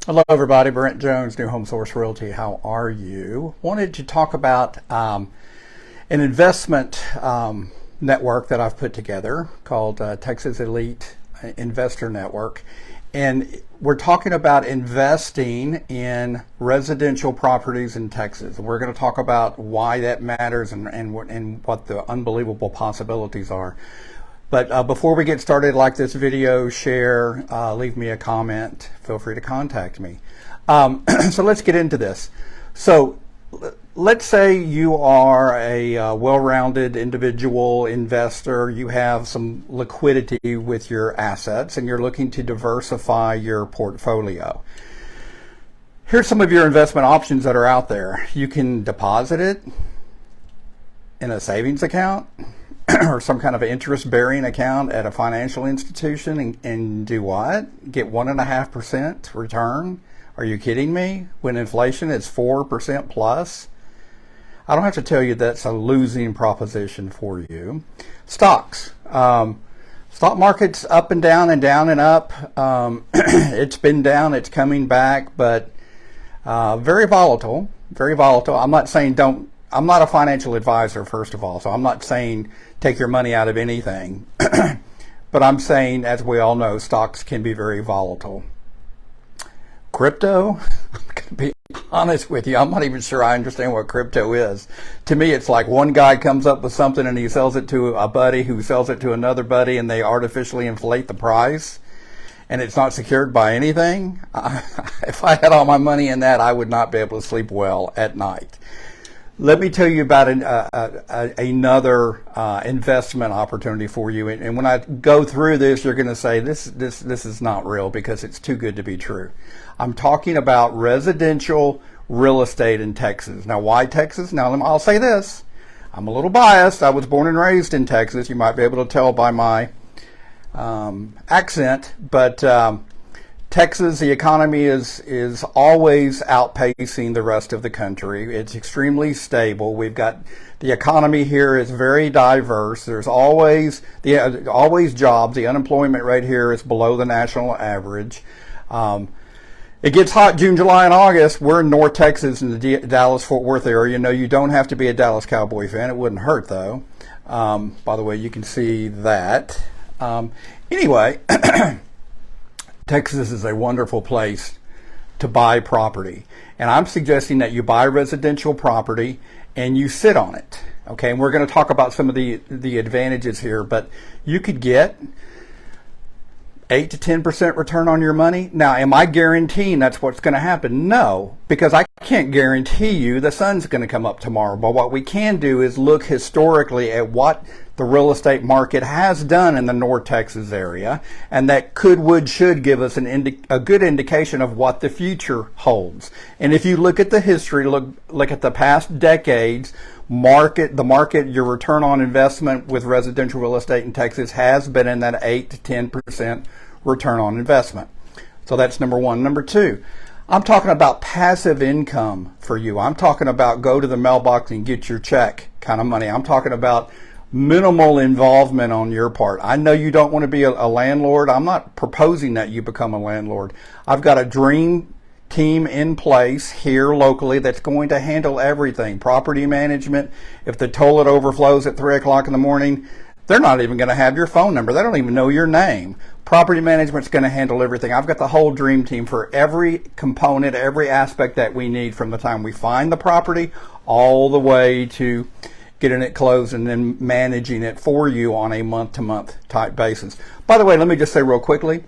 Hello, everybody. Brent Jones, New Home Source Realty. How are you? Wanted to talk about an investment network that I've put together called Texas Elite Investor Network. And we're talking about investing in residential properties in Texas. We're going to talk about why that matters and what the unbelievable possibilities are. But before we get started, like this video, share, leave me a comment, feel free to contact me. So let's get into this. So let's say you are a well-rounded individual investor, you have some liquidity with your assets, and you're looking to diversify your portfolio. Here's some of your investment options that are out there. You can deposit it in a savings account or some kind of interest-bearing account at a financial institution and do what? Get 1.5% return? Are you kidding me? When inflation is 4% plus? I don't have to tell you that's a losing proposition for you. Stocks. Stock market's up and down and down and up. It's been down, it's coming back, but very volatile, very volatile. I'm not saying I'm not a financial advisor, first of all, so I'm not saying take your money out of anything. But I'm saying, as we all know, stocks can be very volatile. Crypto, I'm going to be honest with you, I'm not even sure I understand what crypto is. To me, it's like one guy comes up with something and he sells it to a buddy who sells it to another buddy, and they artificially inflate the price, and it's not secured by anything. If I had all my money in that, I would not be able to sleep well at night. Let me tell you about another investment opportunity for you. And when I go through this, you're going to say, this is not real because it's too good to be true. I'm talking about residential real estate in Texas. Now, why Texas? Now, I'll say this. I'm a little biased. I was born and raised in Texas. You might be able to tell by my accent. But Texas, the economy is always outpacing the rest of the country. It's extremely stable. We've got the economy here is very diverse. There's always jobs. The unemployment rate here is below the national average. It gets hot June, July, and August. We're in North Texas in the Dallas-Fort Worth area. You know, you don't have to be a Dallas Cowboy fan. It wouldn't hurt, though. By the way, you can see that. Anyway, Texas is a wonderful place to buy property. And I'm suggesting that you buy residential property and you sit on it. Okay, and we're going to talk about some of the advantages here, but you could get 8 to 10% return on your money. Now, am I guaranteeing that's what's going to happen? No, because I can't guarantee you the sun's going to come up tomorrow. But what we can do is look historically at what the real estate market has done in the North Texas area, and that should give us a good indication of what the future holds. And if you look at the history, look at the past decades, your return on investment with residential real estate in Texas has been in that 8 to 10% return on investment. So that's number one. Number two, I'm talking about passive income for you. I'm talking about go to the mailbox and get your check kind of money. I'm talking about minimal involvement on your part. I know you don't want to be a landlord. I'm not proposing that you become a landlord. I've got a dream team in place here locally that's going to handle everything. Property management. If the toilet overflows at 3 o'clock in the morning, they're not even going to have your phone number. They don't even know your name. Property management's going to handle everything. I've got the whole dream team for every component, every aspect that we need, from the time we find the property all the way to getting it closed and then managing it for you on a month-to-month type basis. By the way, let me just say real quickly,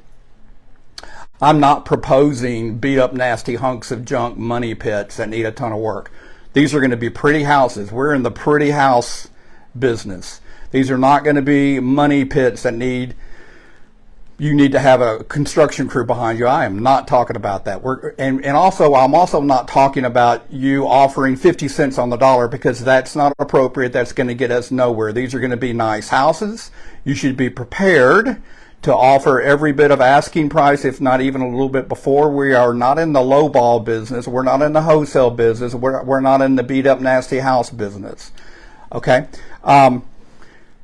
I'm not proposing beat up nasty hunks of junk money pits that need a ton of work. These are going to be pretty houses. We're in the pretty house business. These are not going to be money pits that you need to have a construction crew behind you. I am not talking about that. I'm also not talking about you offering 50 cents on the dollar, because that's not appropriate. That's going to get us nowhere. These are going to be nice houses. You should be prepared to offer every bit of asking price, if not even a little bit before. We are not in the lowball business. We're not in the wholesale business. We're not in the beat up nasty house business. Okay.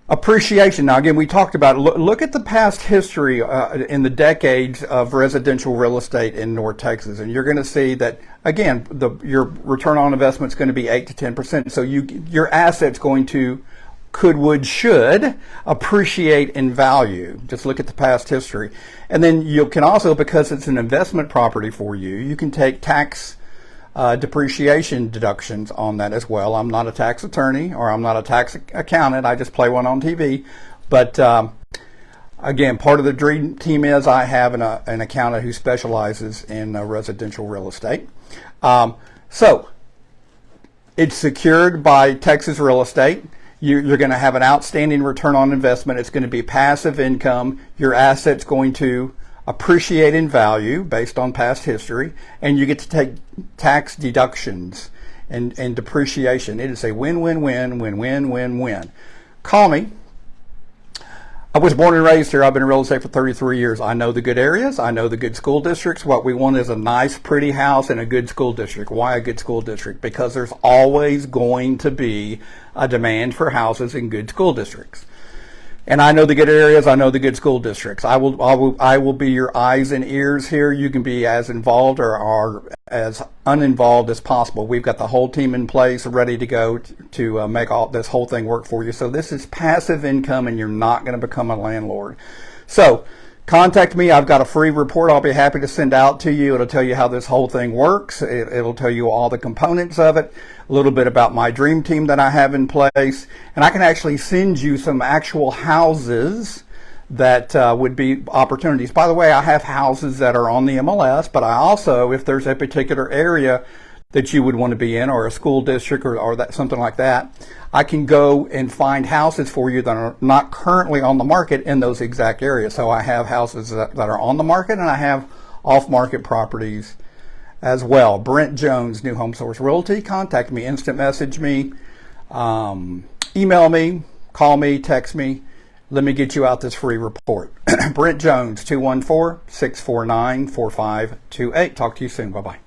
Appreciation. Now, again, we talked about, look at the past history in the decades of residential real estate in North Texas, and you're going to see that, again, your return on investment is going to be 8 to 10%. So your asset's going to, should appreciate in value. Just look at the past history. And then you can also, because it's an investment property for you, you can take tax depreciation deductions on that as well. I'm not a tax attorney, or I'm not a tax accountant. I just play one on TV. But again, part of the dream team is I have an accountant who specializes in residential real estate. So it's secured by Texas Real Estate. You're going to have an outstanding return on investment. It's going to be passive income. Your asset's going to appreciate in value based on past history, and you get to take tax deductions and depreciation. It is a win-win-win, win-win-win-win. Call me. I was born and raised here. I've been in real estate for 33 years. I know the good areas. I know the good school districts. What we want is a nice, pretty house in a good school district. Why a good school district? Because there's always going to be a demand for houses in good school districts. And I know the good areas. I know the good school districts. I will be your eyes and ears here. You can be as involved or as uninvolved as possible. We've got the whole team in place, ready to go to make all this whole thing work for you. So this is passive income, and you're not going to become a landlord. So contact me. I've got a free report I'll be happy to send out to you. It'll tell you how this whole thing works. It'll tell you all the components of it, a little bit about my dream team that I have in place, and I can actually send you some actual houses that would be opportunities. By the way, I have houses that are on the MLS, but I also, if there's a particular area that you would want to be in, or a school district, or that, something like that, I can go and find houses for you that are not currently on the market in those exact areas. So I have houses that are on the market, and I have off-market properties as well. Brent Jones, New Home Source Realty. Contact me, instant message me, email me, call me, text me. Let me get you out this free report. Brent Jones, 214-649-4528. Talk to you soon. Bye-bye.